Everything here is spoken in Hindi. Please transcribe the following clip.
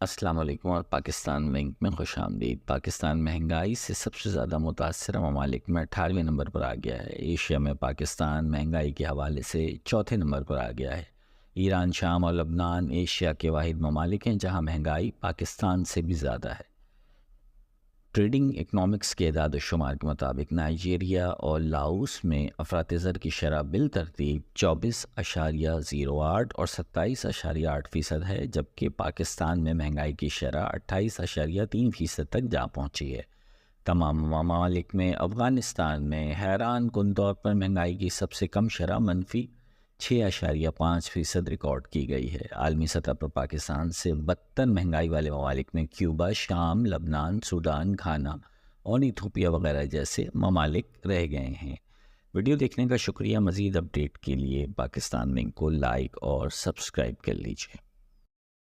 अस्सलाम वालेकुम और पाकिस्तान बैंक में खुश आमदीद। पाकिस्तान महंगाई से सबसे ज़्यादा मुतासर ममालिक में 18वें नंबर पर आ गया है। एशिया में पाकिस्तान महंगाई के हवाले से चौथे नंबर पर आ गया है। ईरान, शाम और लबनान एशिया के वाहिद ममालिक हैं जहां महंगाई पाकिस्तान से भी ज़्यादा है। ट्रेडिंग इकनॉमिक्स के एदाद-ओ-शुमार के मुताबिक नाइजीरिया और लाओस में अफरात-ए-ज़र की शरह बिल तरतीब 24.08 और 27.8% है, जबकि पाकिस्तान में महंगाई की शरह 28.3% तक जा पहुंची है। तमाम ममालिक में अफ़गानिस्तान में हैरान कुन तौर पर महंगाई की सबसे कम शरह -6.5% रिकॉर्ड की गई है। आलमी सतह पर पाकिस्तान से बदतर महंगाई वाले ममालिक में क्यूबा, शाम, लबनान, सूडान, घाना और इथोपिया वगैरह जैसे ममालिक रह गए हैं। वीडियो देखने का शुक्रिया। मज़ीद अपडेट के लिए पाकिस्तान लिंक को लाइक और सब्सक्राइब कर लीजिए।